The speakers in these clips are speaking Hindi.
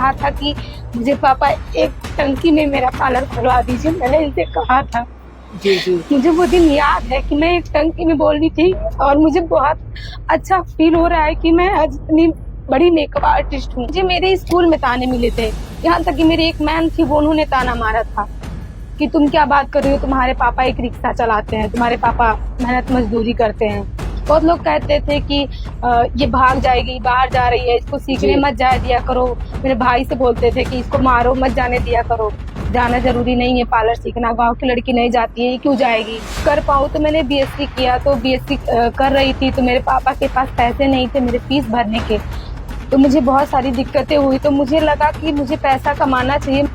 कहा था कि मुझे पापा एक टंकी में मेरा पार्लर खुलवा दीजिए। मैंने इनसे कहा था। जी जी। मुझे वो दिन याद है कि मैं एक टंकी में बोल रही थी और मुझे बहुत अच्छा फील हो रहा है कि मैं आज इतनी बड़ी मेकअप आर्टिस्ट हूँ। मुझे मेरे स्कूल में ताने मिले थे, यहाँ तक कि मेरी एक मैम थी वो उन्होंने ताना मारा था कि तुम क्या बात कर रही हो, तुम्हारे पापा एक रिक्शा चलाते हैं, तुम्हारे पापा मेहनत मजदूरी करते हैं। बहुत लोग कहते थे कि ये भाग जाएगी, बाहर जा रही है, इसको सीखने मत जाए दिया करो। मेरे भाई से बोलते थे कि इसको मारो मत जाने दिया करो, जाना जरूरी नहीं है पार्लर सीखना, गांव की लड़की नहीं जाती है, ये क्यों जाएगी। कर पाऊँ तो मैंने बीएससी किया, तो बीएससी कर रही थी तो मेरे पापा के पास पैसे नहीं थे मेरे फीस भरने के, तो मुझे बहुत सारी दिक्कतें हुई। तो मुझे लगा कि मुझे पैसा कमाना चाहिए।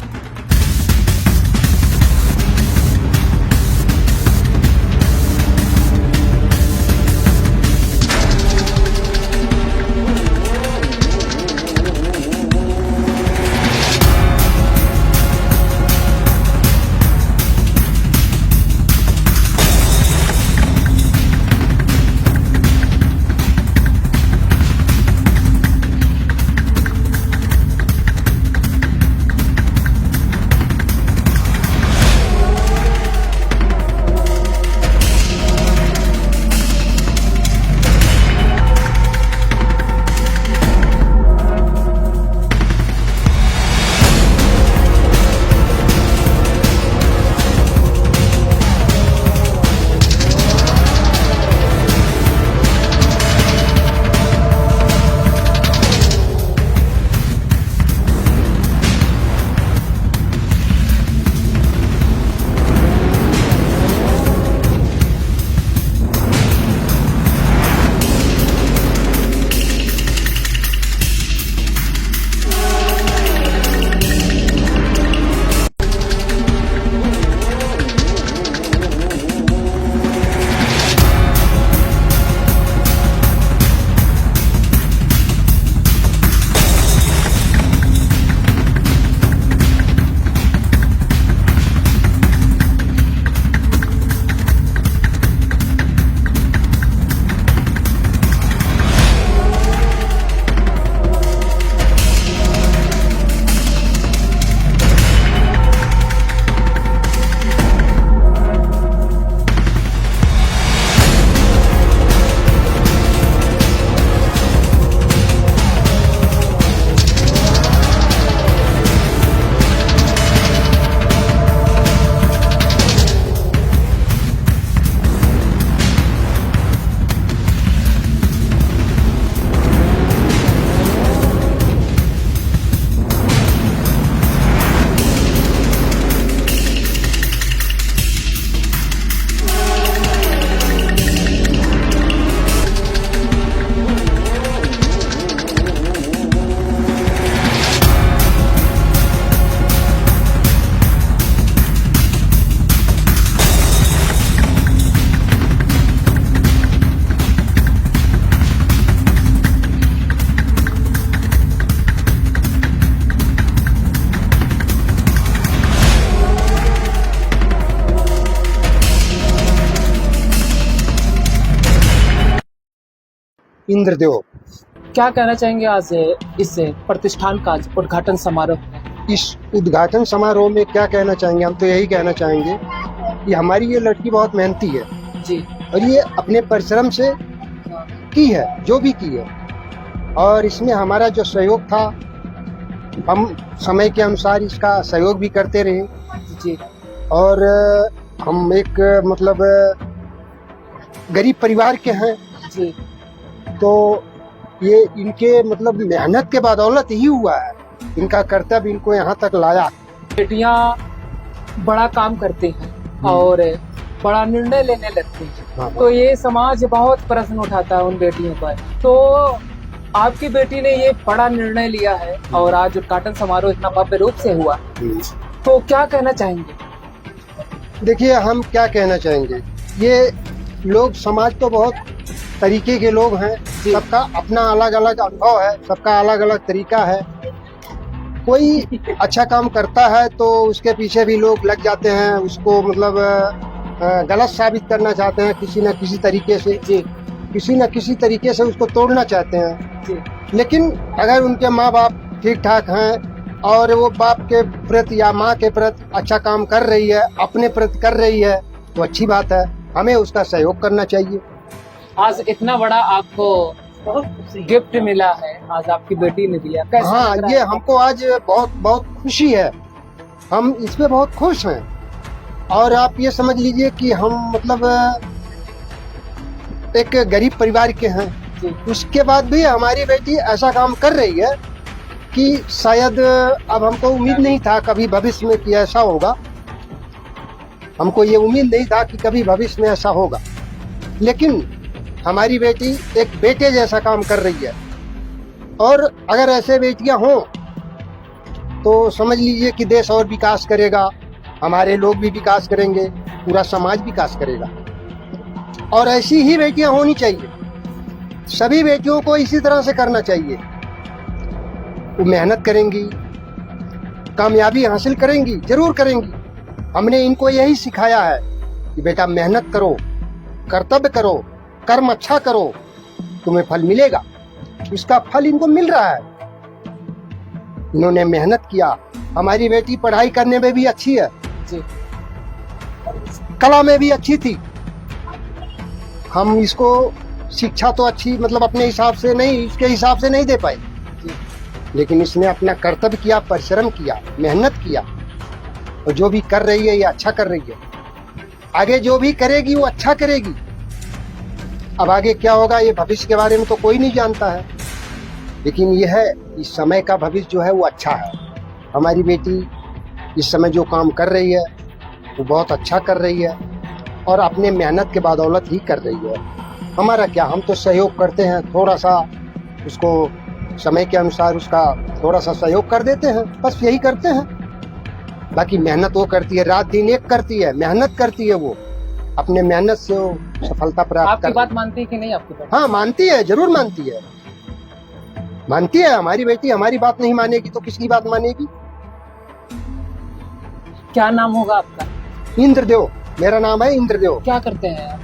इंद्रदेव। क्या कहना चाहेंगे आज इस प्रतिष्ठान का उद्घाटन समारोह? इस उद्घाटन समारोह में क्या कहना चाहेंगे? हम तो यही कहना चाहेंगे कि हमारी ये लड़की बहुत मेहनती है जी, और ये अपने परिश्रम से की है जो भी की है, और इसमें हमारा जो सहयोग था हम समय के अनुसार इसका सहयोग भी करते रहे जी। और हम एक मतलब गरीब परिवार के हैं जी, तो ये इनके मतलब मेहनत के बदौलत ही हुआ है, इनका कर्तव्य इनको यहाँ तक लाया। बेटियां बड़ा काम करती हैं और बड़ा निर्णय लेने लगती हैं, हाँ। तो ये समाज बहुत प्रश्न उठाता है उन बेटियों पर। तो आपकी बेटी ने ये बड़ा निर्णय लिया है और आज उद्घाटन समारोह इतना भव्य रूप से हुआ, तो क्या कहना चाहेंगे? देखिए, हम क्या कहना चाहेंगे, ये लोग समाज तो बहुत तरीके के लोग हैं, सबका अपना अलग अलग अनुभव है, सबका अलग अलग तरीका है। कोई अच्छा काम करता है तो उसके पीछे भी लोग लग जाते हैं, उसको मतलब गलत साबित करना चाहते हैं किसी न किसी तरीके से, किसी न किसी तरीके से उसको तोड़ना चाहते हैं। लेकिन अगर उनके माँ बाप ठीक ठाक हैं और वो बाप के प्रति या माँ के प्रति अच्छा काम कर रही है, अपने प्रति कर रही है, तो अच्छी बात है, हमें उसका सहयोग करना चाहिए। आज इतना बड़ा आपको गिफ्ट मिला है, आज आपकी बेटी ने दिया, कैसा हाँ, लग रहा ये है? हमको आज बहुत बहुत खुशी है, हम इसमें बहुत खुश हैं। और आप ये समझ लीजिए कि हम मतलब एक गरीब परिवार के हैं, जी। उसके बाद भी हमारी बेटी ऐसा काम कर रही है कि शायद अब हमको उम्मीद नहीं था कभी भविष्य में कि ऐसा होगा, हमको ये उम्मीद नहीं था कि कभी भविष्य में ऐसा होगा, लेकिन हमारी बेटी एक बेटे जैसा काम कर रही है। और अगर ऐसे बेटियां हों तो समझ लीजिए कि देश और विकास करेगा, हमारे लोग भी विकास करेंगे, पूरा समाज विकास करेगा। और ऐसी ही बेटियां होनी चाहिए, सभी बेटियों को इसी तरह से करना चाहिए। वो मेहनत करेंगी, कामयाबी हासिल करेंगी, जरूर करेंगी। हमने इनको यही सिखाया है कि बेटा मेहनत करो, कर्तव्य करो, कर्म अच्छा करो, तुम्हें फल मिलेगा। उसका फल इनको मिल रहा है, इन्होंने मेहनत किया। हमारी बेटी पढ़ाई करने में भी अच्छी है, जी। कला में भी अच्छी थी। हम इसको शिक्षा तो अच्छी मतलब अपने हिसाब से नहीं, इसके हिसाब से नहीं दे पाए, लेकिन इसने अपना कर्तव्य किया, परिश्रम किया, मेहनत किया, और जो भी कर रही है ये अच्छा कर रही है। आगे जो भी करेगी वो अच्छा करेगी। अब आगे क्या होगा ये भविष्य के बारे में तो कोई नहीं जानता है, लेकिन यह है इस समय का भविष्य जो है वो अच्छा है। हमारी बेटी इस समय जो काम कर रही है वो बहुत अच्छा कर रही है, और अपने मेहनत के बदौलत ही कर रही है। हमारा क्या, हम तो सहयोग करते हैं, थोड़ा सा उसको समय के अनुसार उसका थोड़ा सा सहयोग कर देते हैं, बस यही करते हैं। बाकी मेहनत वो करती है, रात दिन एक करती है, मेहनत करती है, वो अपने मेहनत से वो सफलता प्राप्त आपकी करती बात मानती है कि नहीं आपकी बेटी? हाँ, मानती है, जरूर मानती है, मानती है। हमारी बेटी हमारी बात नहीं मानेगी तो किसकी बात मानेगी। क्या नाम होगा आपका? इंद्रदेव, मेरा नाम है इंद्रदेव। क्या करते हैं आप?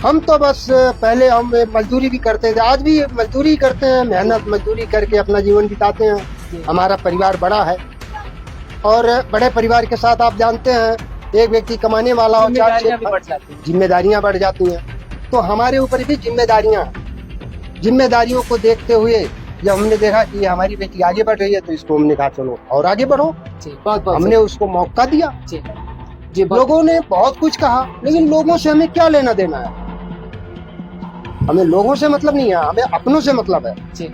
हम तो बस पहले हम मजदूरी भी करते थे, आज भी मजदूरी करते हैं, मेहनत मजदूरी करके अपना जीवन बिताते हैं। हमारा परिवार बड़ा है, और बड़े परिवार के साथ आप जानते हैं एक व्यक्ति कमाने वाला और जिम्मेदारियां भी बढ़ जाती हैं। जिम्मेदारियां बढ़ जाती हैं, तो हमारे ऊपर भी जिम्मेदारियां हैं। जिम्मेदारियों को देखते हुए जब हमने देखा कि हमारी बेटी आगे बढ़ रही है तो इसको हमने कहा चलो और आगे बढ़ो। जी, बहुत बहुत हमने उसको मौका दिया। जी जी, लोगों ने बहुत कुछ कहा, लेकिन लोगों से हमें क्या लेना देना है, हमें लोगों से मतलब नहीं है, हमें अपनों से मतलब है। जी,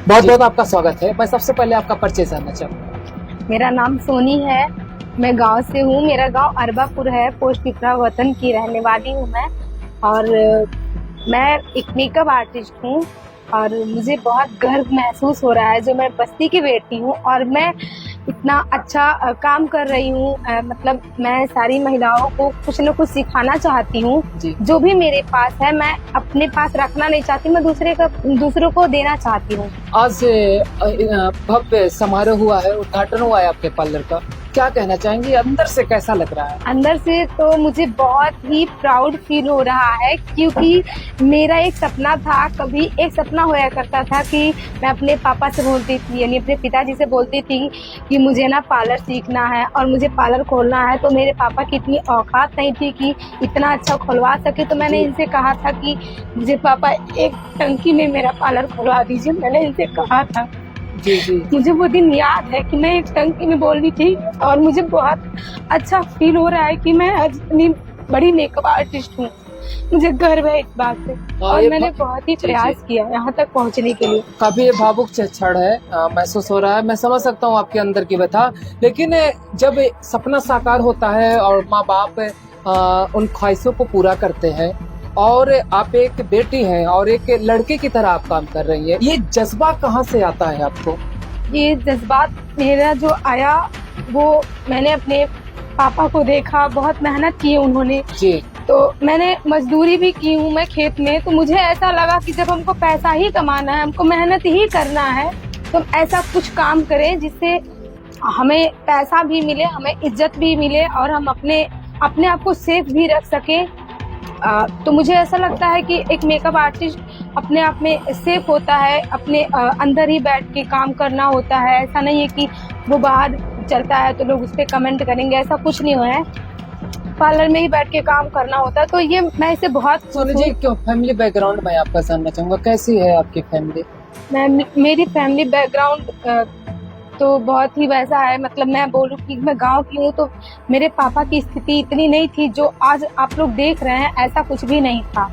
बहुत बहुत आपका स्वागत है। मैं सबसे पहले आपका परिचय जानना चाहूँगा। मेरा नाम सोनी है, मैं गांव से हूँ। मेरा गांव अरबापुर है, पोस्ट पिपरा वतन की रहने वाली हूँ मैं। और मैं एक मेकअप आर्टिस्ट हूँ, और मुझे बहुत गर्व महसूस हो रहा है जो मैं बस्ती की बेटी हूँ और मैं इतना अच्छा काम कर रही हूँ। मतलब मैं सारी महिलाओं को कुछ न कुछ सिखाना चाहती हूँ। जो भी मेरे पास है मैं अपने पास रखना नहीं चाहती, मैं दूसरों को देना चाहती हूँ। आज भव्य समारोह हुआ है, उद्घाटन हुआ है आपके पार्लर का, क्या कहना चाहेंगे? अंदर से कैसा लग रहा है? अंदर से तो मुझे बहुत ही प्राउड फील हो रहा है, क्योंकि मेरा एक सपना था, कभी एक सपना होया करता था कि मैं अपने पापा से बोलती थी, यानी अपने पिताजी से बोलती थी कि मुझे ना पार्लर सीखना है और मुझे पार्लर खोलना है। तो मेरे पापा की इतनी औकात नहीं थी कि इतना अच्छा खुलवा सके, तो मैंने इनसे कहा था कि मुझे पापा एक टंकी में मेरा पार्लर खुलवा दीजिए, मैंने इनसे कहा था। जी जी, मुझे वो दिन याद है कि मैं एक टंकी में बोल रही थी, और मुझे बहुत अच्छा फील हो रहा है कि मैं आज इतनी बड़ी मेकअप आर्टिस्ट हूँ। मुझे गर्व है इस बात से, और मैंने बहुत ही प्रयास किया यहाँ तक पहुँचने के लिए। काफी भावुक क्षण है, महसूस हो रहा है। मैं समझ सकता हूँ आपके अंदर की व्यथा, लेकिन जब सपना साकार होता है और माँ बाप उन ख्वाहिशों को पूरा करते हैं, और आप एक बेटी हैं और एक लड़के की तरह आप काम कर रही है, ये जज्बा कहाँ से आता है आपको? ये जज्बात मेरा जो आया वो मैंने अपने पापा को देखा, बहुत मेहनत की है उन्होंने जी। तो मैंने मजदूरी भी की हूँ मैं खेत में। तो मुझे ऐसा लगा कि जब हमको पैसा ही कमाना है, हमको मेहनत ही करना है, तो हम ऐसा कुछ काम करें जिससे हमें पैसा भी मिले, हमें इज्जत भी मिले, और हम अपने आप को सेफ भी रख सके। तो मुझे ऐसा लगता है कि एक मेकअप आर्टिस्ट अपने आप में सेफ होता है, अपने अंदर ही बैठ के काम करना होता है। ऐसा नहीं है कि वो बाहर चलता है तो लोग उस पर कमेंट करेंगे, ऐसा कुछ नहीं हुआ है। पार्लर में ही बैठ के काम करना होता है, तो ये मैं इसे बहुत सोनू जी, क्यों फैमिली बैकग्राउंड मैं आपका जानना चाहूंगा, कैसी है आपकी फैमिली? मेरी फैमिली बैकग्राउंड तो बहुत ही वैसा है, मतलब मैं बोलूँ कि मैं गांव की हूँ तो मेरे पापा की स्थिति इतनी नहीं थी जो आज आप लोग देख रहे हैं, ऐसा कुछ भी नहीं था।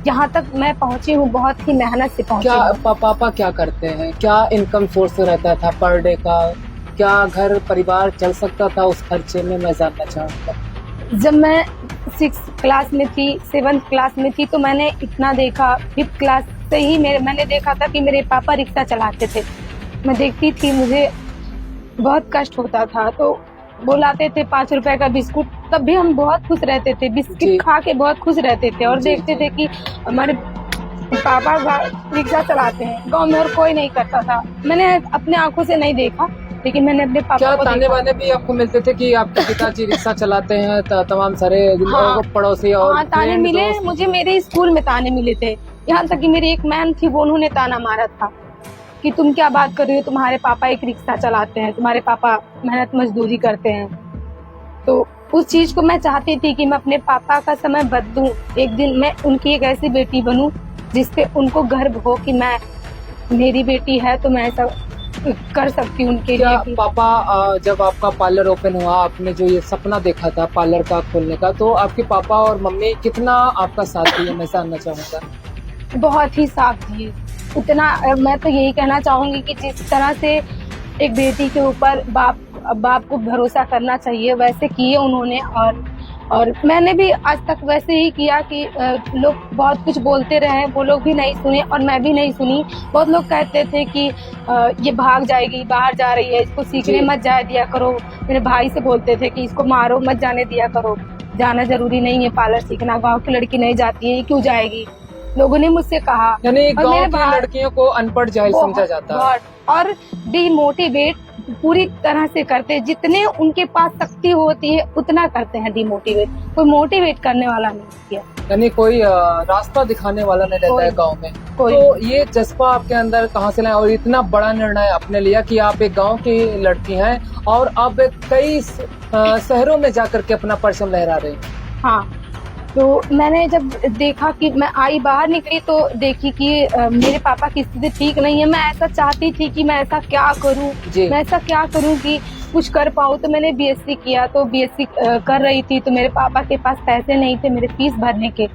यहाँ तक मैं पहुँची हूँ बहुत ही मेहनत से पहुँची क्या हूँ। पापा क्या करते हैं, क्या इनकम सोर्स रहता था पर डे का, क्या घर परिवार चल सकता था उस खर्चे में, मैं जानना चाहूंगा। जब मैं 6th क्लास में थी, 7th क्लास में थी, तो मैंने इतना देखा, 5th क्लास से ही मैंने देखा था कि मेरे पापा रिक्शा चलाते थे। मैं देखती थी, मुझे बहुत कष्ट होता था, तो वो लाते थे 5 रुपए का बिस्कुट, तब भी हम बहुत खुश रहते थे, जी। बिस्किट खा के बहुत खुश रहते थे और जी, देखते जी। थे कि हमारे पापा रिक्शा चलाते हैं। गांव में और कोई नहीं करता था, मैंने अपने आंखों से नहीं देखा, लेकिन मैंने अपने पापा क्या को ताने देखा। वाने भी आपको मिलते थे कि आपके पिताजी रिक्शा चलाते हैं, तमाम सारे हाँ। पड़ोसी और हाँ, ताने friend, मिले दोस्त? मुझे, मेरे स्कूल में ताने मिले थे। यहाँ तक कि मेरी एक मैम थी, वो उन्होंने ताना मारा था कि तुम क्या बात कर रही हो, तुम्हारे पापा एक रिक्शा चलाते हैं, तुम्हारे पापा मेहनत मजदूरी करते हैं। तो उस चीज को मैं चाहती थी कि मैं अपने पापा का समय बदलूं, एक दिन मैं उनकी एक ऐसी बेटी बनूं जिसपे उनको गर्व हो कि मैं, मेरी बेटी है तो मैं ऐसा कर सकती हूँ उनके क्या लिए कि पापा, जब आपका पार्लर ओपन हुआ, आपने जो ये सपना देखा था पार्लर का खोलने का, तो आपके पापा और मम्मी कितना आपका साथ दिए, मैं जानना चाहूंगा। बहुत ही साथ दिए। उतना मैं तो यही कहना चाहूंगी कि जिस तरह से एक बेटी के ऊपर बाप को भरोसा करना चाहिए, वैसे किए उन्होंने। और मैंने भी आज तक वैसे ही किया कि लोग बहुत कुछ बोलते रहे, वो लोग भी नहीं सुने और मैं भी नहीं सुनी। बहुत लोग कहते थे कि ये भाग जाएगी, बाहर जा रही है, इसको सीखने जी। मत जाए दिया करो। मेरे भाई से बोलते थे कि इसको मारो मत जाने दिया करो, जाना जरूरी नहीं है पार्लर सीखना, गाँव की लड़की नहीं जाती है, ये क्यों जाएगी, लोगों ने मुझसे कहा। यानी और गांव मेरे की बाहर लड़कियों को अनपढ़ जाहिल समझा जाता है। बहुत, और डिमोटिवेट पूरी तरह से करते, जितने उनके पास शक्ति होती है उतना करते हैं डिमोटिवेट, कोई मोटिवेट करने वाला नहीं किया। यानी कोई रास्ता दिखाने वाला नहीं रहता है गांव में। कोई तो ये जज्बा आपके अंदर कहाँ से लाया और इतना बड़ा निर्णय आपने लिया कि आप एक गांव की लड़की हैं और अब कई शहरों में जाकर के अपना परचम लहरा रही हैं? हाँ, तो मैंने जब देखा कि मैं आई, बाहर निकली तो देखी कि मेरे पापा की स्थिति ठीक नहीं है। मैं ऐसा चाहती थी कि मैं ऐसा क्या करूं, जी। मैं ऐसा क्या करूं कि कुछ कर पाऊं। तो मैंने बीएससी किया, तो बीएससी कर रही थी तो मेरे पापा के पास पैसे नहीं थे मेरे फीस भरने के,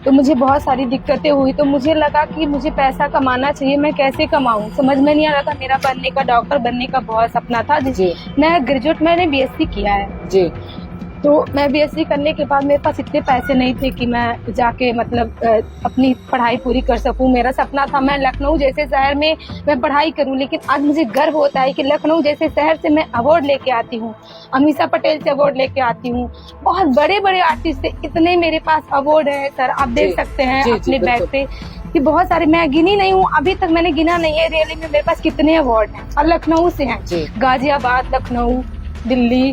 तो मुझे बहुत सारी दिक्कतें हुई। तो मुझे लगा कि मुझे पैसा कमाना चाहिए, मैं कैसे कमाऊं, समझ में नहीं आ रहा था। मेरा बनने का, डॉक्टर बनने का बहुत सपना था। जी। मैं ग्रेजुएट, मैंने बीएससी किया है। जी। तो मैं बीएससी करने के बाद मेरे पास इतने पैसे नहीं थे कि मैं जाके मतलब अपनी पढ़ाई पूरी कर सकूं। मेरा सपना था मैं लखनऊ जैसे शहर में मैं पढ़ाई करूं, लेकिन आज मुझे गर्व होता है कि लखनऊ जैसे शहर से मैं अवार्ड लेके आती हूं, अमीषा पटेल से अवार्ड लेके आती हूं, बहुत बड़े बड़े आर्टिस्ट से इतने मेरे पास अवार्ड है सर, आप देख सकते हैं अपने बैग पे कि बहुत सारे, मैं गिनी नहीं हूँ अभी तक, मैंने गिना नहीं है रैली में मेरे पास कितने अवार्ड हैं, और लखनऊ से हैं, गाजियाबाद, लखनऊ, दिल्ली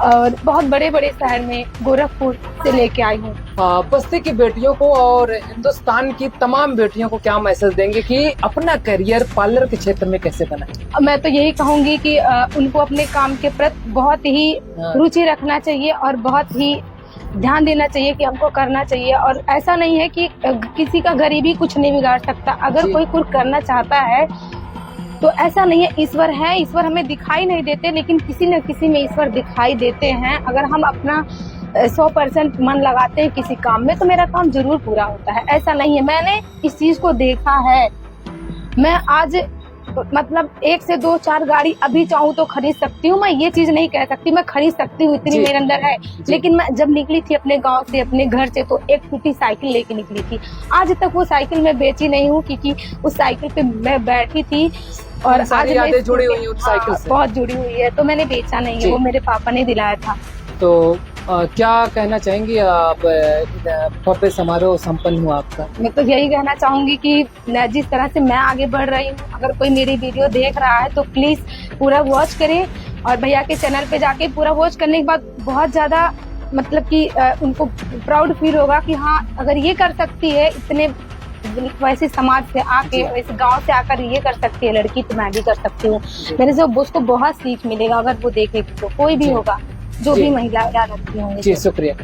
और बहुत बड़े बड़े शहर में, गोरखपुर से लेके आई हूँ। बस्ती की बेटियों को और हिंदुस्तान की तमाम बेटियों को क्या मैसेज देंगे कि अपना करियर पार्लर के क्षेत्र में कैसे बनाए? मैं तो यही कहूंगी कि उनको अपने काम के प्रति बहुत ही रुचि रखना चाहिए और बहुत ही ध्यान देना चाहिए कि हमको करना चाहिए। और ऐसा नहीं है कि किसी का गरीबी कुछ नहीं बिगाड़ सकता, अगर कोई कुछ करना चाहता है तो ऐसा नहीं है, ईश्वर है, ईश्वर हमें दिखाई नहीं देते लेकिन किसी न किसी में ईश्वर दिखाई देते हैं। अगर हम अपना 100% मन लगाते हैं किसी काम में तो मेरा काम जरूर पूरा होता है, ऐसा नहीं है। मैंने इस चीज को देखा है, मैं आज मतलब 1 से 2 4 गाड़ी अभी चाहूँ तो खरीद सकती हूँ, मैं ये चीज नहीं कह सकती मैं खरीद सकती हूँ, इतनी मेरे अंदर है। लेकिन मैं जब निकली थी अपने गांव से, अपने घर से, तो एक टूटी साइकिल लेके निकली थी। आज तक वो साइकिल मैं बेची नहीं हूँ क्योंकि उस साइकिल पे मैं बैठी थी और आज यादें जुड़ी हुई उस साइकिल से, बहुत जुड़ी हुई है, तो मैंने बेचा नहीं है, वो मेरे पापा ने दिलाया था। तो क्या कहना चाहेंगी आप, भव्य समारोह संपन्न हुआ आपका? मैं तो यही कहना चाहूंगी कि जिस तरह से मैं आगे बढ़ रही हूँ, अगर कोई मेरी वीडियो देख रहा है तो प्लीज पूरा वॉच करे और भैया के चैनल पे जाके पूरा वॉच करने के बाद बहुत ज्यादा मतलब कि उनको प्राउड फील होगा कि हाँ अगर ये कर सकती है, इतने वैसे समाज से आके, वैसे गांव से आकर ये कर सकती है लड़की, तो मैं भी कर सकती हूँ। मेरे से उसको बहुत सीख मिलेगा अगर वो देखेगी, तो कोई भी होगा, जो भी महिला या लड़की होंगी। जी शुक्रिया।